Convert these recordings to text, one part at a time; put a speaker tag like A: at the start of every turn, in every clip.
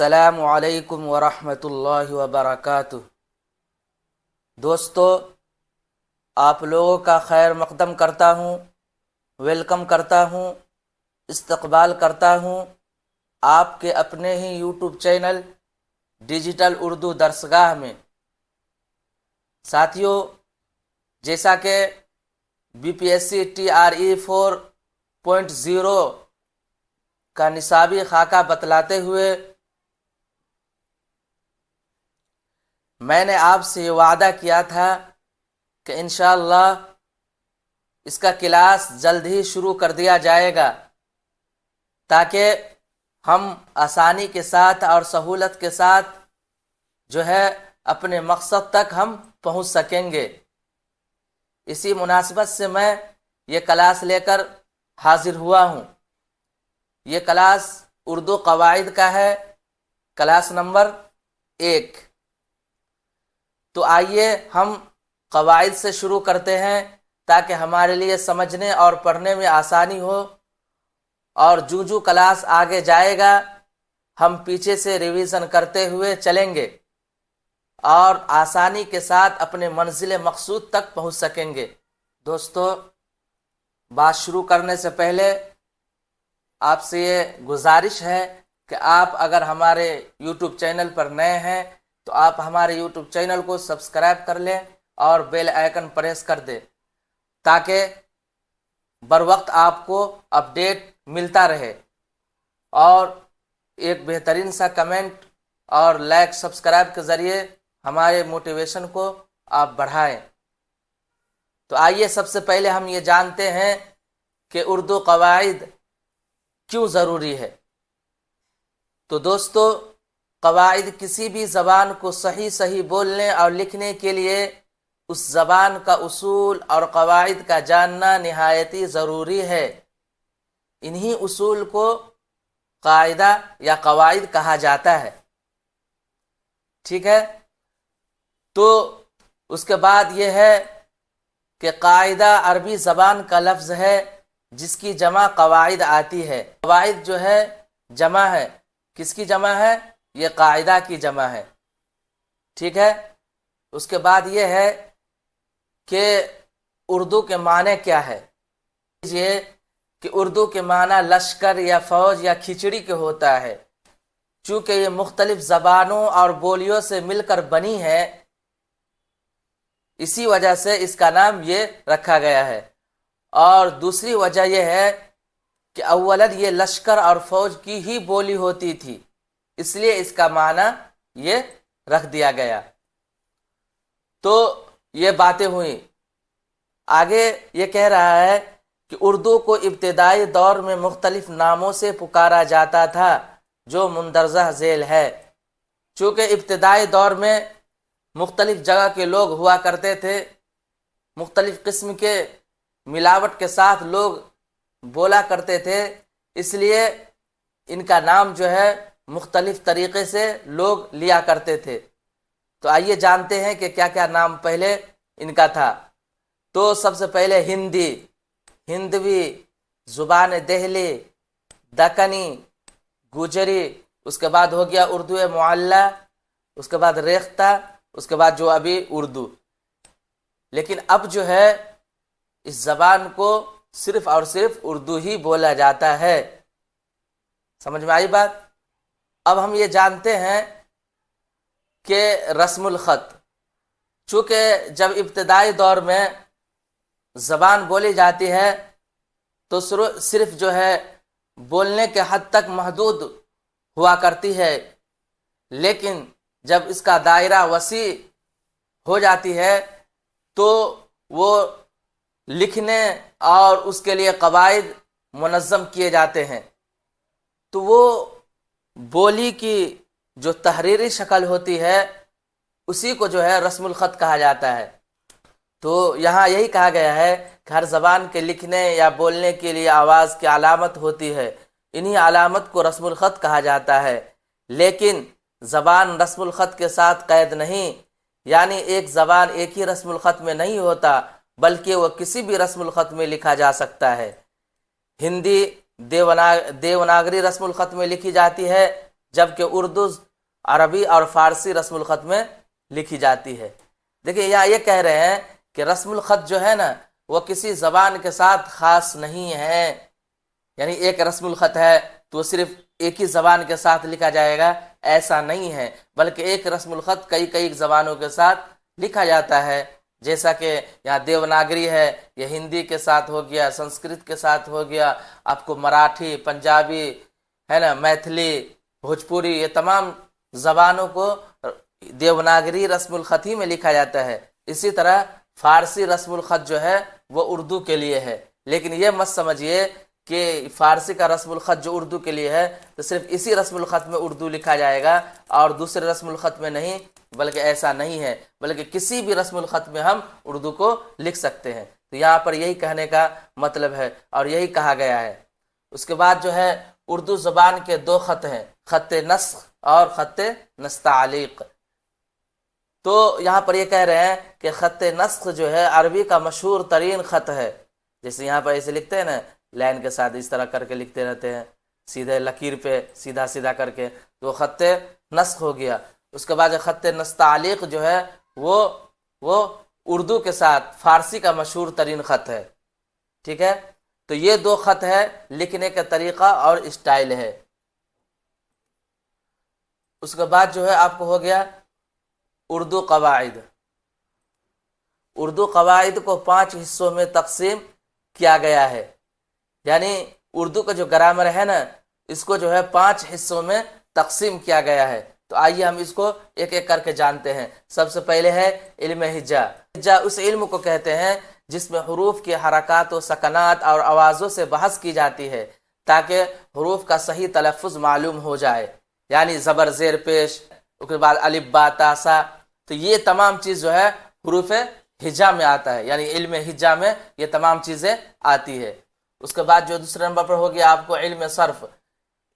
A: السلام علیکم ورحمۃ اللہ وبرکاتہ۔ دوستو، آپ لوگوں کا خیر مقدم کرتا ہوں، ویلکم کرتا ہوں، استقبال کرتا ہوں آپ کے اپنے ہی یوٹیوب چینل ڈیجیٹل اردو درسگاہ میں۔ ساتھیو، جیسا کہ BPSC TRE 4.0 کا نصابی خاکہ بتلاتے ہوئے میں نے آپ سے یہ وعدہ کیا تھا کہ انشاءاللہ اس کا کلاس جلد ہی شروع کر دیا جائے گا، تاکہ ہم آسانی کے ساتھ اور سہولت کے ساتھ جو ہے اپنے مقصد تک ہم پہنچ سکیں گے۔ اسی مناسبت سے میں یہ کلاس لے کر حاضر ہوا ہوں۔ یہ کلاس اردو قواعد کا ہے، کلاس نمبر 1۔ تو آئیے ہم قواعد سے شروع کرتے ہیں تاکہ ہمارے لیے سمجھنے اور پڑھنے میں آسانی ہو، اور جو کلاس آگے جائے گا ہم پیچھے سے ریویژن کرتے ہوئے چلیں گے اور آسانی کے ساتھ اپنے منزل مقصود تک پہنچ سکیں گے۔ دوستو، بات شروع کرنے سے پہلے آپ سے یہ گزارش ہے کہ آپ اگر ہمارے یوٹیوب چینل پر نئے ہیں تو آپ ہمارے یوٹیوب چینل کو سبسکرائب کر لیں اور بیل آئیکن پریس کر دیں، تاکہ بروقت آپ کو اپڈیٹ ملتا رہے، اور ایک بہترین سا کمنٹ اور لائک سبسکرائب کے ذریعے ہمارے موٹیویشن کو آپ بڑھائیں۔ تو آئیے سب سے پہلے ہم یہ جانتے ہیں کہ اردو قواعد کیوں ضروری ہے۔ تو دوستو، قواعد کسی بھی زبان کو صحیح بولنے اور لکھنے کے لیے اس زبان کا اصول اور قواعد کا جاننا نہایتی ضروری ہے۔ انہی اصول کو قاعدہ یا قواعد کہا جاتا ہے، ٹھیک ہے۔ تو اس کے بعد یہ ہے کہ قاعدہ عربی زبان کا لفظ ہے جس کی جمع قواعد آتی ہے۔ قواعد جو ہے جمع ہے، کس کی جمع ہے؟ یہ قاعدہ کی جمع ہے، ٹھیک ہے۔ اس کے بعد یہ ہے کہ اردو کے معنی کیا ہے۔ یہ کہ اردو کے معنی لشکر یا فوج یا کھچڑی کے ہوتا ہے۔ چونکہ یہ مختلف زبانوں اور بولیوں سے مل کر بنی ہے، اسی وجہ سے اس کا نام یہ رکھا گیا ہے۔ اور دوسری وجہ یہ ہے کہ اولاً یہ لشکر اور فوج کی ہی بولی ہوتی تھی، اس لیے اس کا معنی یہ رکھ دیا گیا۔ تو یہ باتیں ہوئیں۔ آگے یہ کہہ رہا ہے کہ اردو کو ابتدائی دور میں مختلف ناموں سے پکارا جاتا تھا جو مندرجہ ذیل ہے۔ چونکہ ابتدائی دور میں مختلف جگہ کے لوگ ہوا کرتے تھے، مختلف قسم کے ملاوٹ کے ساتھ لوگ بولا کرتے تھے، اس لیے ان کا نام جو ہے مختلف طریقے سے لوگ لیا کرتے تھے۔ تو آئیے جانتے ہیں کہ کیا کیا نام پہلے ان کا تھا۔ تو سب سے پہلے ہندی، ہندوی، زبان دہلی، دکنی، گوجری، اس کے بعد ہو گیا اردو معلی، اس کے بعد ریختہ، اس کے بعد جو ابھی اردو۔ لیکن اب جو ہے اس زبان کو صرف اور صرف اردو ہی بولا جاتا ہے۔ سمجھ میں آئی بات؟ اب ہم یہ جانتے ہیں کہ رسم الخط، چونکہ جب ابتدائی دور میں زبان بولی جاتی ہے تو صرف جو ہے بولنے کے حد تک محدود ہوا کرتی ہے، لیکن جب اس کا دائرہ وسیع ہو جاتی ہے تو وہ لکھنے اور اس کے لیے قواعد منظم کیے جاتے ہیں۔ تو وہ بولی کی جو تحریری شکل ہوتی ہے اسی کو جو ہے رسم الخط کہا جاتا ہے۔ تو یہاں یہی کہا گیا ہے کہ ہر زبان کے لکھنے یا بولنے کے لیے آواز کی علامت ہوتی ہے، انہی علامت کو رسم الخط کہا جاتا ہے۔ لیکن زبان رسم الخط کے ساتھ قید نہیں، یعنی ایک زبان ایک ہی رسم الخط میں نہیں ہوتا، بلکہ وہ کسی بھی رسم الخط میں لکھا جا سکتا ہے۔ ہندی دیوناگری رسم الخط میں لکھی جاتی ہے، جبکہ اردو عربی اور فارسی رسم الخط میں لکھی جاتی ہے۔ دیکھیں یہاں یہ کہہ رہے ہیں کہ رسم الخط جو ہے نا وہ کسی زبان کے ساتھ خاص نہیں ہے، یعنی ایک رسم الخط ہے تو وہ صرف ایک ہی زبان کے ساتھ لکھا جائے گا، ایسا نہیں ہے، بلکہ ایک رسم الخط کئی زبانوں کے ساتھ لکھا جاتا ہے۔ جیسا کہ یہاں دیوناگری ہے، یہ ہندی کے ساتھ ہو گیا، سنسکرت کے ساتھ ہو گیا، آپ کو مراٹھی، پنجابی ہے نا، میتھلی، بھوجپوری، یہ تمام زبانوں کو دیوناگری رسم الخط ہی میں لکھا جاتا ہے۔ اسی طرح فارسی رسم الخط جو ہے وہ اردو کے لیے ہے، لیکن یہ مت سمجھیے کہ فارسی کا رسم الخط جو اردو کے لیے ہے تو صرف اسی رسم الخط میں اردو لکھا جائے گا اور دوسرے رسم الخط میں نہیں، بلکہ ایسا نہیں ہے، بلکہ کسی بھی رسم الخط میں ہم اردو کو لکھ سکتے ہیں۔ تو یہاں پر یہی کہنے کا مطلب ہے اور یہی کہا گیا ہے۔ اس کے بعد جو ہے اردو زبان کے دو خط ہیں، خط نسخ اور خط نستعلیق۔ تو یہاں پر یہ کہہ رہے ہیں کہ خط نسخ جو ہے عربی کا مشہور ترین خط ہے، جیسے یہاں پر ایسے لکھتے ہیں نا، لائن کے ساتھ اس طرح کر کے لکھتے رہتے ہیں، سیدھے لکیر پہ سیدھا کر کے، تو خط نسخ ہو گیا۔ اس کے بعد خط نستعلیق جو ہے وہ اردو کے ساتھ فارسی کا مشہور ترین خط ہے، ٹھیک ہے۔ تو یہ دو خط ہے، لکھنے کا طریقہ اور اسٹائل ہے۔ اس کے بعد جو ہے آپ کو ہو گیا اردو قواعد۔ اردو قواعد کو 5 حصوں میں تقسیم کیا گیا ہے، یعنی اردو کا جو گرامر ہے نا اس کو جو ہے 5 حصوں میں تقسیم کیا گیا ہے۔ تو آئیے ہم اس کو ایک ایک کر کے جانتے ہیں۔ سب سے پہلے ہے علم ہجا۔ ہجا اس علم کو کہتے ہیں جس میں حروف کے حرکات و سکنات اور آوازوں سے بحث کی جاتی ہے تاکہ حروف کا صحیح تلفظ معلوم ہو جائے، یعنی زبر زیر پیش، اس کے بعد الف با تا سا، تو یہ تمام چیز جو ہے حروف ہجا میں آتا ہے، یعنی علم ہجا میں یہ تمام چیزیں آتی ہے۔ اس کے بعد جو دوسرے نمبر پر ہو گیا آپ کو علم صرف۔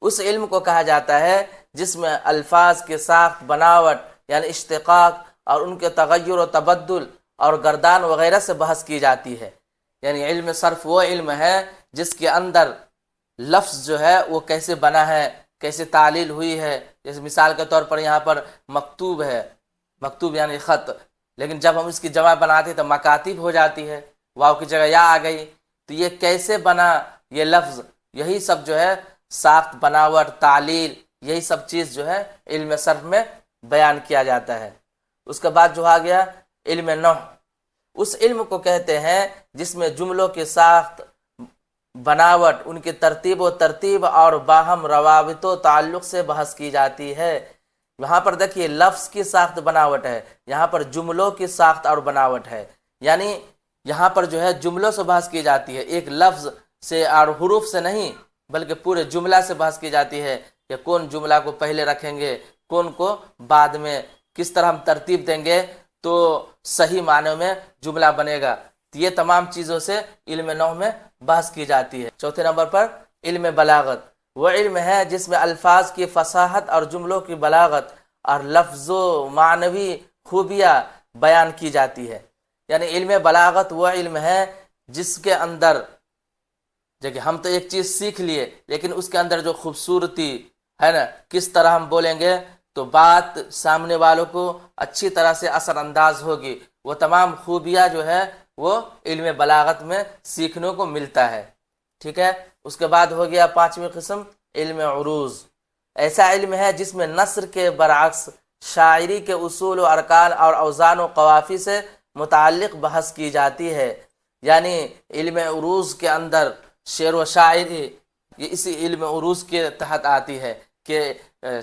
A: اس علم کو کہا جاتا ہے جس میں الفاظ کے ساخت، بناوٹ یعنی اشتقاق اور ان کے تغیر و تبدل اور گردان وغیرہ سے بحث کی جاتی ہے۔ یعنی علم صرف وہ علم ہے جس کے اندر لفظ جو ہے وہ کیسے بنا ہے، کیسے تعلیل ہوئی ہے۔ جیسے مثال کے طور پر یہاں پر مکتوب ہے، مکتوب یعنی خط، لیکن جب ہم اس کی جمع بناتے ہیں تو مکاتب ہو جاتی ہے، واو کی جگہ یا آ گئی، تو یہ کیسے بنا یہ لفظ، یہی سب جو ہے ساخت، بناوٹ، تعلیل، یہی سب چیز جو ہے علم صرف میں بیان کیا جاتا ہے۔ اس کے بعد جو آ گیا علم نحو۔ اس علم کو کہتے ہیں جس میں جملوں کی ساخت، بناوٹ، ان کی ترتیب اور باہم روابط و تعلق سے بحث کی جاتی ہے۔ یہاں پر دیکھیے لفظ کی ساخت بناوٹ ہے، یہاں پر جملوں کی ساخت اور بناوٹ ہے، یعنی یہاں پر جو ہے جملوں سے بحث کی جاتی ہے، ایک لفظ سے اور حروف سے نہیں، بلکہ پورے جملہ سے بحث کی جاتی ہے کہ کون جملہ کو پہلے رکھیں گے، کون کو بعد میں، کس طرح ہم ترتیب دیں گے تو صحیح معنوں میں جملہ بنے گا۔ تو یہ تمام چیزوں سے علم نحو میں بحث کی جاتی ہے۔ چوتھے نمبر پر علم بلاغت۔ وہ علم ہے جس میں الفاظ کی فصاحت اور جملوں کی بلاغت اور لفظ و معنوی خوبیاں بیان کی جاتی ہے۔ یعنی علم بلاغت وہ علم ہے جس کے اندر دیکھیں ہم تو ایک چیز سیکھ لیے، لیکن اس کے اندر جو خوبصورتی ہے نا، کس طرح ہم بولیں گے تو بات سامنے والوں کو اچھی طرح سے اثر انداز ہوگی، وہ تمام خوبیاں جو ہے وہ علم بلاغت میں سیکھنے کو ملتا ہے، ٹھیک ہے۔ اس کے بعد ہو گیا 5ویں قسم علم عروض۔ ایسا علم ہے جس میں نثر کے برعکس شاعری کے اصول و ارکان اور اوزان و قوافی سے متعلق بحث کی جاتی ہے۔ یعنی علم عروض کے اندر شعر و شاعری یہ اسی علم عروض کے تحت آتی ہے کہ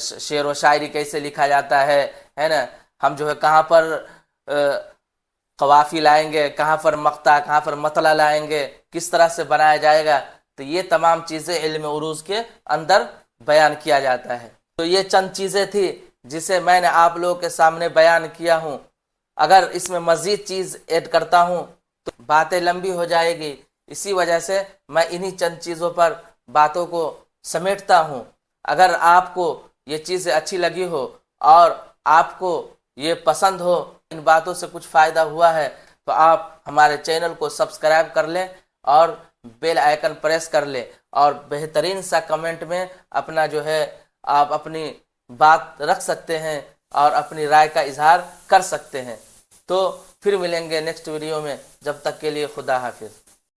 A: شعر و شاعری کیسے لکھا جاتا ہے نا، ہم جو ہے کہاں پر قوافی لائیں گے، کہاں پر مقطع، کہاں پر مطلع لائیں گے، کس طرح سے بنایا جائے گا، تو یہ تمام چیزیں علم عروض کے اندر بیان کیا جاتا ہے۔ تو یہ چند چیزیں تھی جسے میں نے آپ لوگوں کے سامنے بیان کیا ہوں۔ اگر اس میں مزید چیز ایڈ کرتا ہوں تو باتیں لمبی ہو جائے گی، اسی وجہ سے میں انہی چند چیزوں پر باتوں کو سمیٹتا ہوں۔ اگر آپ کو یہ چیزیں اچھی لگی ہو اور آپ کو یہ پسند ہو، ان باتوں سے کچھ فائدہ ہوا ہے، تو آپ ہمارے چینل کو سبسکرائب کر لیں اور بیل آئیکن پریس کر لیں اور بہترین سا کمنٹ میں اپنا جو ہے آپ اپنی بات رکھ سکتے ہیں اور اپنی رائے کا اظہار کر سکتے ہیں۔ تو پھر ملیں گے نیکسٹ ویڈیو میں، جب تک کے لیے خدا حافظ۔